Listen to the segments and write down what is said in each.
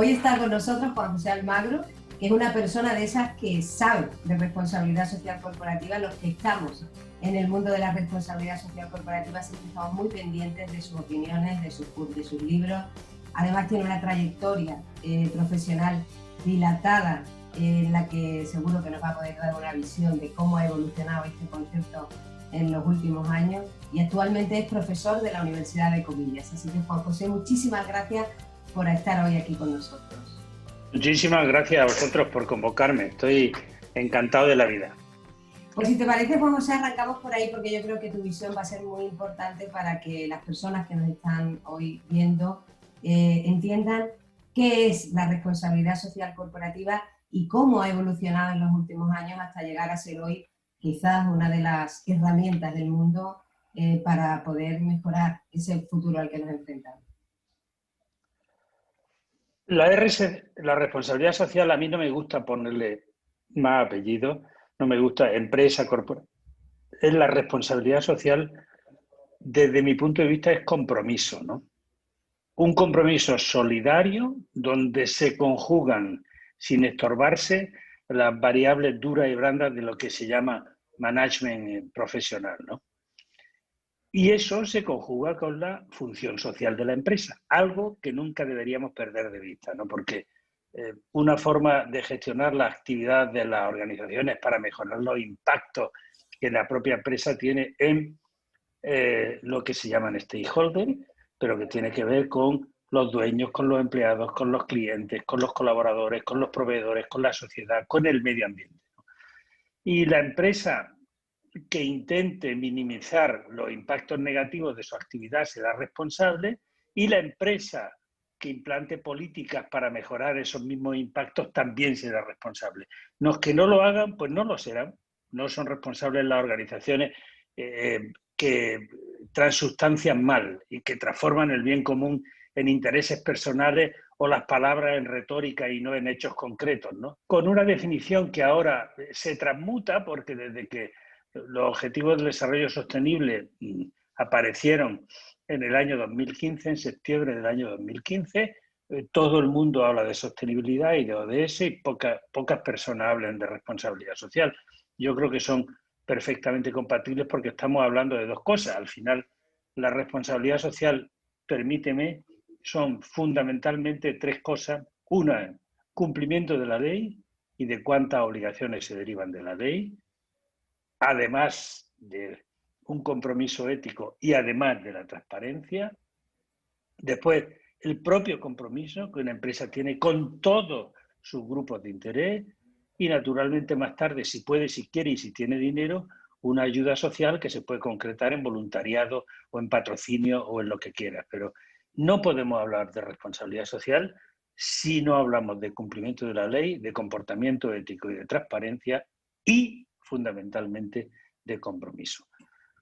Hoy está con nosotros Juan José Almagro, que es una persona de esas que sabe de responsabilidad social corporativa. Los que estamos en el mundo de la responsabilidad social corporativa siempre estamos muy pendientes de sus opiniones, de sus libros. Además tiene una trayectoria profesional dilatada en la que seguro que nos va a poder dar una visión de cómo ha evolucionado este concepto en los últimos años, y actualmente es profesor de la Universidad de Comillas. Así que, Juan José, muchísimas gracias por estar hoy aquí con nosotros. Muchísimas gracias a vosotros por convocarme. Estoy encantado de la vida. Pues si te parece, Juan José, arrancamos por ahí, porque yo creo que tu visión va a ser muy importante para que las personas que nos están hoy viendo entiendan qué es la responsabilidad social corporativa y cómo ha evolucionado en los últimos años hasta llegar a ser hoy quizás una de las herramientas del mundo para poder mejorar ese futuro al que nos enfrentamos. La responsabilidad social, a mí no me gusta ponerle más apellido, no me gusta empresa, corporativa. Es la responsabilidad social, desde mi punto de vista, es compromiso, ¿no? Un compromiso solidario donde se conjugan, sin estorbarse, las variables duras y blandas de lo que se llama management profesional, ¿no? Y eso se conjuga con la función social de la empresa, algo que nunca deberíamos perder de vista, ¿no? Porque una forma de gestionar la actividad de las organizaciones para mejorar los impactos que la propia empresa tiene en lo que se llaman stakeholders, pero que tiene que ver con los dueños, con los empleados, con los clientes, con los colaboradores, con los proveedores, con la sociedad, con el medio ambiente, ¿no? Y la empresa que intente minimizar los impactos negativos de su actividad será responsable, y la empresa que implante políticas para mejorar esos mismos impactos también será responsable. Los que no lo hagan, pues no lo serán. No son responsables las organizaciones que transustancian mal y que transforman el bien común en intereses personales o las palabras en retórica y no en hechos concretos, ¿no? Con una definición que ahora se transmuta, porque desde que los Objetivos del Desarrollo Sostenible aparecieron en el año 2015, en septiembre del año 2015, todo el mundo habla de sostenibilidad y de ODS y pocas personas hablan de responsabilidad social. Yo creo que son perfectamente compatibles porque estamos hablando de dos cosas. Al final, la responsabilidad social, permíteme, son fundamentalmente tres cosas. Una, cumplimiento de la ley y de cuántas obligaciones se derivan de la ley, además de un compromiso ético y además de la transparencia. Después, el propio compromiso que una empresa tiene con todos sus grupos de interés y, naturalmente, más tarde, si puede, si quiere y si tiene dinero, una ayuda social que se puede concretar en voluntariado o en patrocinio o en lo que quiera. Pero no podemos hablar de responsabilidad social si no hablamos de cumplimiento de la ley, de comportamiento ético y de transparencia y, fundamentalmente, de compromiso.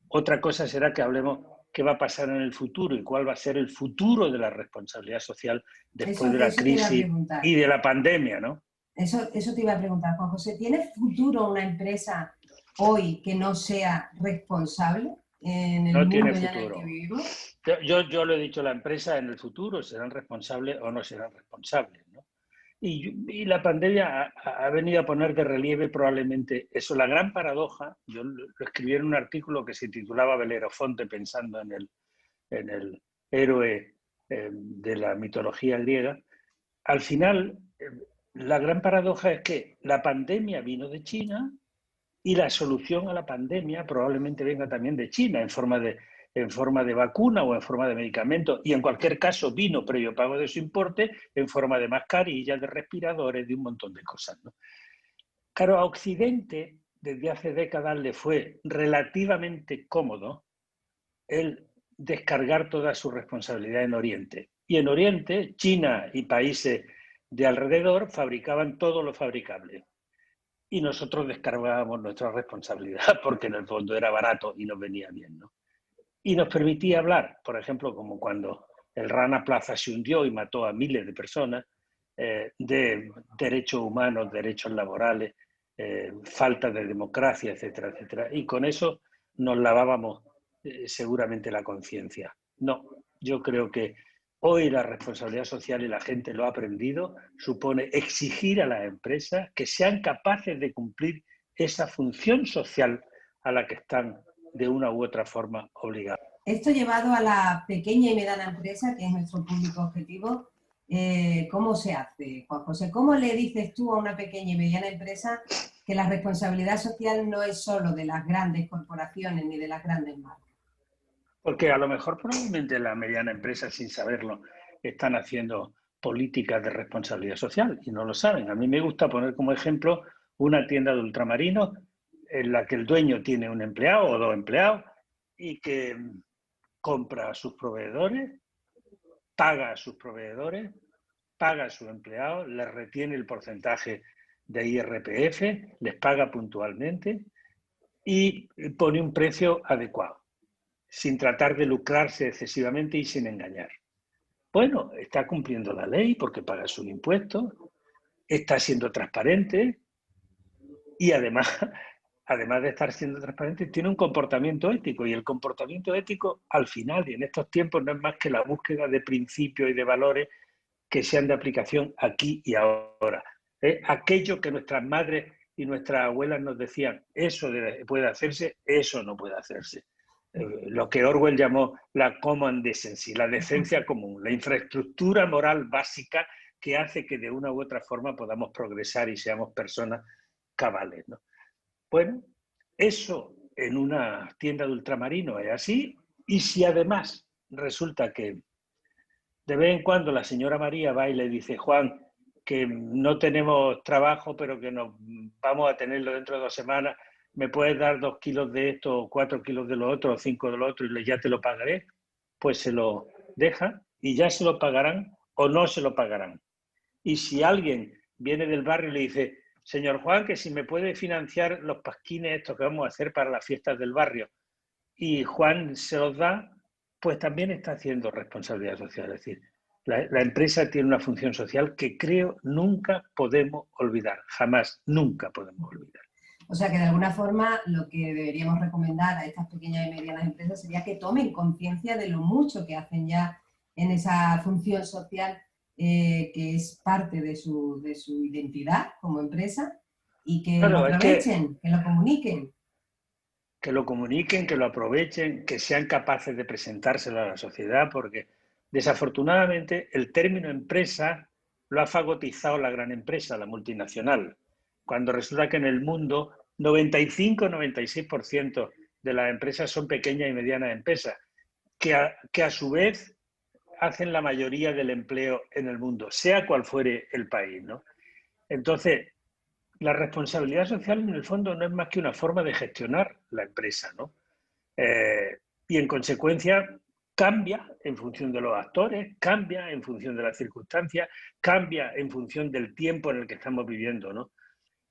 Otra cosa será que hablemos qué va a pasar en el futuro y cuál va a ser el futuro de la responsabilidad social después de la crisis y de la pandemia, ¿no? Eso te iba a preguntar, Juan José. ¿Tiene futuro una empresa hoy que no sea responsable en el mundo ya en el que vivimos? Yo lo he dicho, la empresa en el futuro serán responsables o no serán responsables, ¿no? Y la pandemia ha venido a poner de relieve probablemente eso. La gran paradoja, yo lo escribí en un artículo que se titulaba Belerofonte, pensando en el héroe de la mitología griega. Al final, la gran paradoja es que la pandemia vino de China y la solución a la pandemia probablemente venga también de China en forma de vacuna o en forma de medicamento, y en cualquier caso vino previo pago de su importe en forma de mascarillas, de respiradores, de un montón de cosas, ¿no? Claro, a Occidente desde hace décadas le fue relativamente cómodo el descargar toda su responsabilidad en Oriente. Y en Oriente, China y países de alrededor fabricaban todo lo fabricable. Y nosotros descargábamos nuestra responsabilidad porque en el fondo era barato y nos venía bien, ¿no? Y nos permitía hablar, por ejemplo, como cuando el Rana Plaza se hundió y mató a miles de personas, de derechos humanos, derechos laborales, falta de democracia, etcétera, etcétera. Y con eso nos lavábamos seguramente la conciencia. No, yo creo que Hoy la responsabilidad social, y la gente lo ha aprendido, supone exigir a las empresas que sean capaces de cumplir esa función social a la que están de una u otra forma obligadas. Esto llevado a la pequeña y mediana empresa, que es nuestro público objetivo, ¿cómo se hace, Juan José? ¿Cómo le dices tú a una pequeña y mediana empresa que la responsabilidad social no es solo de las grandes corporaciones ni de las grandes marcas? Porque a lo mejor probablemente la mediana empresa, sin saberlo, están haciendo políticas de responsabilidad social y no lo saben. A mí me gusta poner como ejemplo una tienda de ultramarinos en la que el dueño tiene un empleado o dos empleados y que compra a sus proveedores, paga a sus proveedores, paga a sus empleados, les retiene el porcentaje de IRPF, les paga puntualmente y pone un precio adecuado, sin tratar de lucrarse excesivamente y sin engañar. Bueno, está cumpliendo la ley porque paga sus impuestos, está siendo transparente y además de estar siendo transparente, tiene un comportamiento ético. Y el comportamiento ético, al final, y en estos tiempos, no es más que la búsqueda de principios y de valores que sean de aplicación aquí y ahora. Aquello que nuestras madres y nuestras abuelas nos decían, eso puede hacerse, eso no puede hacerse. Lo que Orwell llamó la common decency, la decencia común, la infraestructura moral básica que hace que de una u otra forma podamos progresar y seamos personas cabales, ¿no? Bueno, eso en una tienda de ultramarinos es así, y si además resulta que de vez en cuando la señora María va y le dice, Juan, que no tenemos trabajo, pero que nos vamos a tenerlo dentro de 2 semanas, ¿me puedes dar 2 kilos de esto, 4 kilos de lo otro, o 5 de lo otro, y ya te lo pagaré? Pues se lo deja y ya se lo pagarán o no se lo pagarán. Y si alguien viene del barrio y le dice, señor Juan, que si me puede financiar los pasquines estos que vamos a hacer para las fiestas del barrio, y Juan se los da, pues también está haciendo responsabilidad social. Es decir, la empresa tiene una función social que creo nunca podemos olvidar, jamás, nunca podemos olvidar. O sea que de alguna forma lo que deberíamos recomendar a estas pequeñas y medianas empresas sería que tomen conciencia de lo mucho que hacen ya en esa función social que es parte de su identidad como empresa y que lo Claro, es aprovechen, que lo comuniquen. que lo comuniquen, que lo aprovechen, que sean capaces de presentárselo a la sociedad, porque desafortunadamente el término empresa lo ha fagotizado la gran empresa, la multinacional, cuando resulta que en el mundo 95-96% de las empresas son pequeñas y medianas empresas, que a su vez hacen la mayoría del empleo en el mundo, sea cual fuere el país, ¿no? Entonces, la responsabilidad social en el fondo no es más que una forma de gestionar la empresa, ¿no? Y en consecuencia cambia en función de los actores, cambia en función de las circunstancias, cambia en función del tiempo en el que estamos viviendo, ¿no?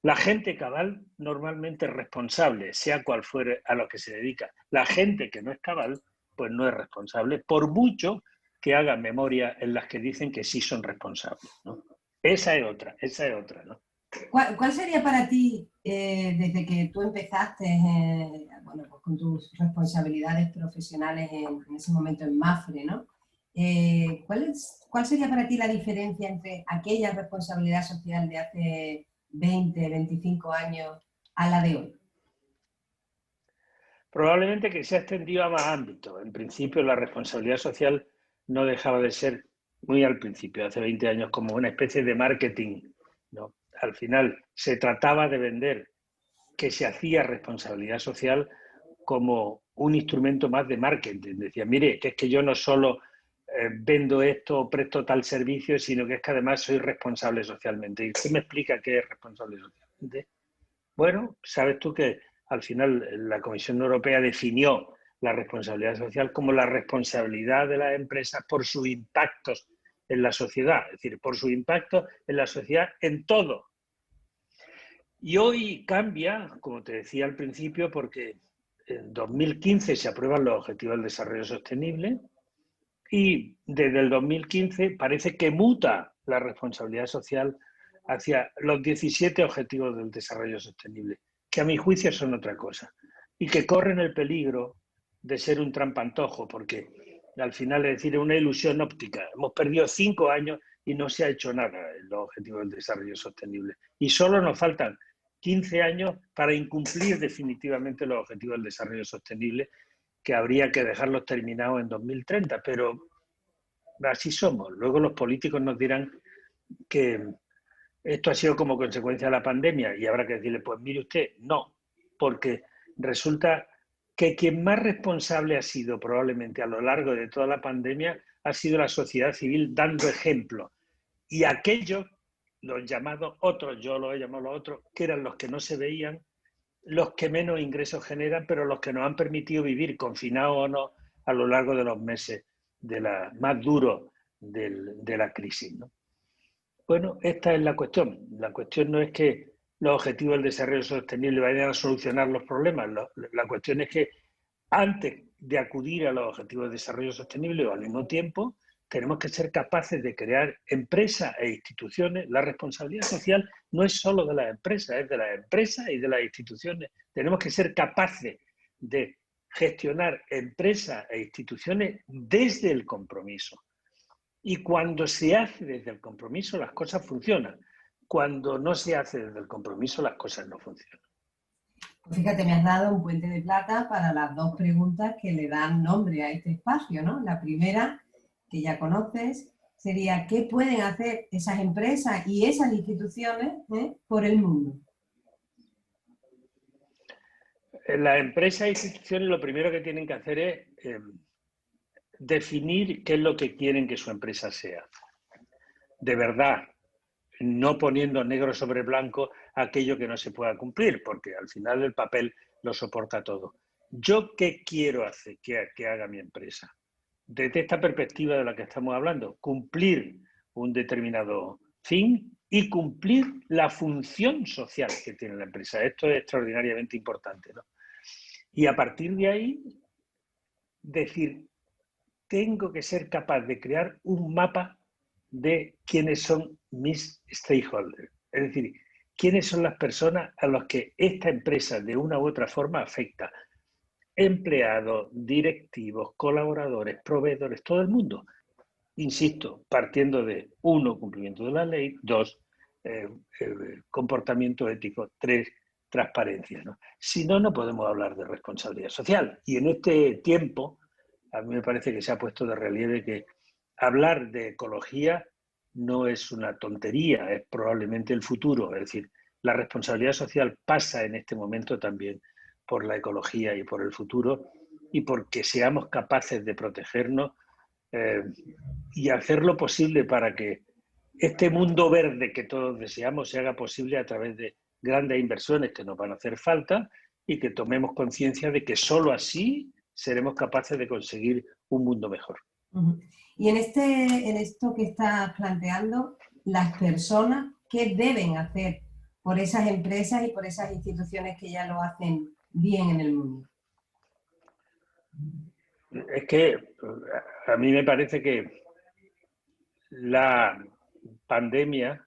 La gente cabal normalmente es responsable, sea cual fuere a lo que se dedica. La gente que no es cabal, pues no es responsable, por mucho que hagan memoria en las que dicen que sí son responsables, ¿no? Esa es otra, ¿no? ¿Cuál sería para ti, desde que tú empezaste bueno, pues con tus responsabilidades profesionales en ese momento en Mapfre, ¿no? ¿Cuál sería para ti la diferencia entre aquella responsabilidad social de hace 20, 25 años a la de hoy? Probablemente que se ha extendido a más ámbitos. En principio, la responsabilidad social no dejaba de ser, muy al principio, hace 20 años, como una especie de marketing, ¿no? Al final, se trataba de vender que se hacía responsabilidad social como un instrumento más de marketing. Decía, mire, que es que yo no solo vendo esto o presto tal servicio, sino que es que además soy responsable socialmente. ¿Y usted me explica qué es responsable socialmente? Bueno, sabes tú que al final la Comisión Europea definió la responsabilidad social como la responsabilidad de las empresas por sus impactos en la sociedad, es decir, por su impacto en la sociedad en todo. Y hoy cambia, como te decía al principio, porque en 2015 se aprueban los Objetivos del Desarrollo Sostenible y desde el 2015 parece que muta la responsabilidad social hacia los 17 Objetivos del Desarrollo Sostenible, que a mi juicio son otra cosa y que corren el peligro de ser un trampantojo, porque Al final, es decir, es una ilusión óptica. Hemos perdido 5 años y no se ha hecho nada en los objetivos del desarrollo sostenible. Y solo nos faltan 15 años para incumplir definitivamente los objetivos del desarrollo sostenible, que habría que dejarlos terminados en 2030. Pero así somos. Luego los políticos nos dirán que esto ha sido como consecuencia de la pandemia y habrá que decirle, pues mire usted, no, porque resulta que quien más responsable ha sido probablemente a lo largo de toda la pandemia ha sido la sociedad civil dando ejemplo. Y aquellos, los llamados otros, yo los he llamado los otros, que eran los que no se veían, los que menos ingresos generan, pero los que nos han permitido vivir, confinados o no, a lo largo de los meses más duros de la crisis, ¿no? Bueno, esta es la cuestión. La cuestión no es que los objetivos del desarrollo sostenible vayan a solucionar los problemas. La cuestión es que antes de acudir a los objetivos de desarrollo sostenible o al mismo tiempo, tenemos que ser capaces de crear empresas e instituciones. La responsabilidad social no es solo de las empresas, es de las empresas y de las instituciones. Tenemos que ser capaces de gestionar empresas e instituciones desde el compromiso. Y cuando se hace desde el compromiso, las cosas funcionan. Cuando no se hace desde el compromiso, las cosas no funcionan. Pues fíjate, me has dado un puente de plata para las dos preguntas que le dan nombre a este espacio, ¿no? La primera, que ya conoces, sería ¿qué pueden hacer esas empresas y esas instituciones por el mundo? Las empresas e instituciones lo primero que tienen que hacer es definir qué es lo que quieren que su empresa sea. De verdad, no poniendo negro sobre blanco aquello que no se pueda cumplir, porque al final el papel lo soporta todo. ¿Yo qué quiero hacer que haga mi empresa? Desde esta perspectiva de la que estamos hablando, cumplir un determinado fin y cumplir la función social que tiene la empresa. Esto es extraordinariamente importante, ¿no? Y a partir de ahí, decir, tengo que ser capaz de crear un mapa de quiénes son mis stakeholders. Es decir, quiénes son las personas a las que esta empresa de una u otra forma afecta. Empleados, directivos, colaboradores, proveedores, todo el mundo. Insisto, partiendo de 1, cumplimiento de la ley, 2, comportamiento ético, 3, transparencia, ¿no? Si no, no podemos hablar de responsabilidad social. Y en este tiempo, a mí me parece que se ha puesto de relieve que hablar de ecología no es una tontería, es probablemente el futuro. Es decir, la responsabilidad social pasa en este momento también por la ecología y por el futuro y porque seamos capaces de protegernos y hacer lo posible para que este mundo verde que todos deseamos se haga posible a través de grandes inversiones que nos van a hacer falta y que tomemos conciencia de que solo así seremos capaces de conseguir un mundo mejor. Y en esto que estás planteando, las personas, ¿qué deben hacer por esas empresas y por esas instituciones que ya lo hacen bien en el mundo? Es que a mí me parece que la pandemia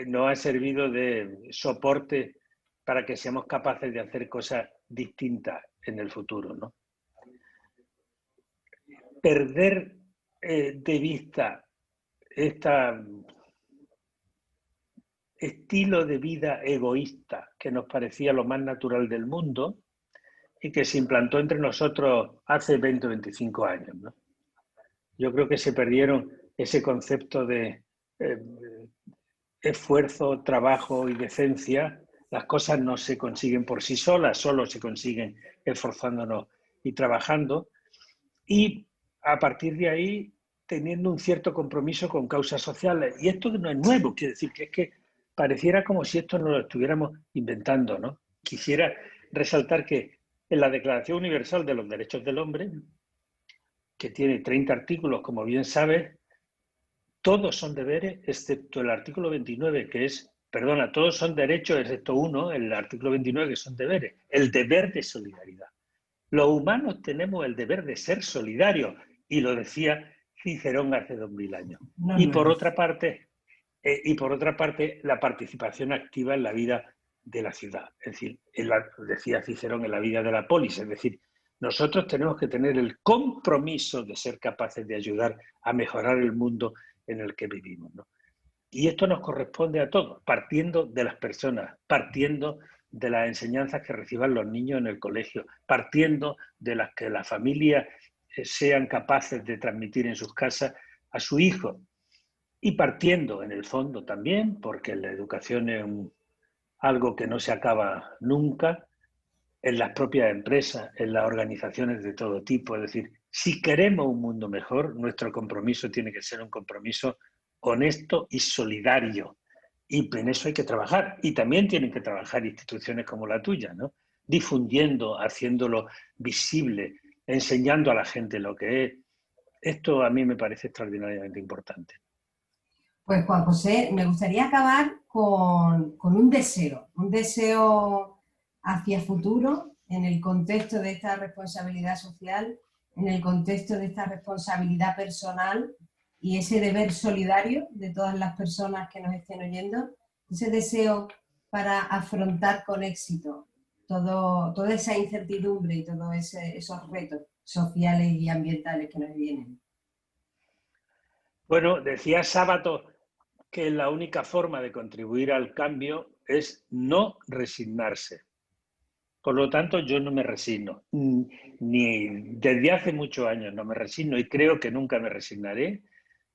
nos ha servido de soporte para que seamos capaces de hacer cosas distintas en el futuro, ¿no? Perder de vista este estilo de vida egoísta que nos parecía lo más natural del mundo y que se implantó entre nosotros hace 20 o 25 años, ¿no? Yo creo que se perdieron ese concepto de esfuerzo, trabajo y decencia. Las cosas no se consiguen por sí solas, solo se consiguen esforzándonos y trabajando. Y a partir de ahí, teniendo un cierto compromiso con causas sociales. Y esto no es nuevo, quiere decir que es que pareciera como si esto no lo estuviéramos inventando, ¿no? Quisiera resaltar que en la Declaración Universal de los Derechos del Hombre, que tiene 30 artículos, como bien sabes, todos son deberes, excepto el artículo 29, que es, perdona, todos son derechos, excepto uno, el artículo 29, que son deberes, el deber de solidaridad. Los humanos tenemos el deber de ser solidarios, y lo decía Cicerón hace 2000 años. Y por otra parte, la participación activa en la vida de la ciudad. Es decir, decía Cicerón, en la vida de la polis, es decir, Nosotros tenemos que tener el compromiso de ser capaces de ayudar a mejorar el mundo en el que vivimos, ¿no? Y esto nos corresponde a todos, partiendo de las personas, partiendo de las enseñanzas que reciban los niños en el colegio, partiendo de las que las familias sean capaces de transmitir en sus casas a sus hijos, y partiendo en el fondo también, porque la educación es algo que no se acaba nunca, en las propias empresas, en las organizaciones de todo tipo. Es decir, si queremos un mundo mejor, nuestro compromiso tiene que ser un compromiso honesto y solidario. Y en eso hay que trabajar. Y también tienen que trabajar instituciones como la tuya, ¿no? Difundiendo, haciéndolo visible, enseñando a la gente lo que es. Esto a mí me parece extraordinariamente importante. Pues Juan José, me gustaría acabar con un deseo hacia futuro en el contexto de esta responsabilidad social, en el contexto de esta responsabilidad personal y ese deber solidario de todas las personas que nos estén oyendo, ese deseo para afrontar con éxito toda esa incertidumbre y todos esos retos sociales y ambientales que nos vienen. Bueno, decía Sábato que la única forma de contribuir al cambio es no resignarse. Por lo tanto, yo no me resigno, ni desde hace muchos años no me resigno y creo que nunca me resignaré.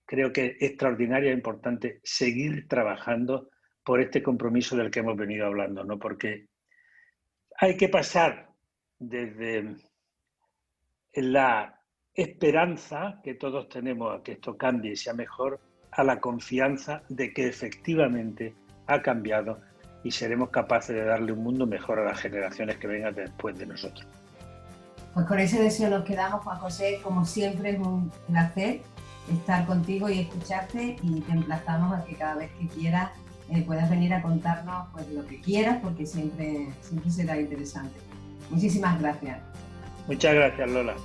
Creo que es extraordinario e importante seguir trabajando por este compromiso del que hemos venido hablando, ¿no? Porque hay que pasar desde la esperanza que todos tenemos a que esto cambie y sea mejor, a la confianza de que efectivamente ha cambiado y seremos capaces de darle un mundo mejor a las generaciones que vengan después de nosotros. Pues con ese deseo nos quedamos, Juan José. Como siempre, es un placer estar contigo y escucharte, y te emplazamos a que cada vez que quieras puedas venir a contarnos pues lo que quieras, porque siempre será interesante. Muchísimas gracias. Muchas gracias, Lola.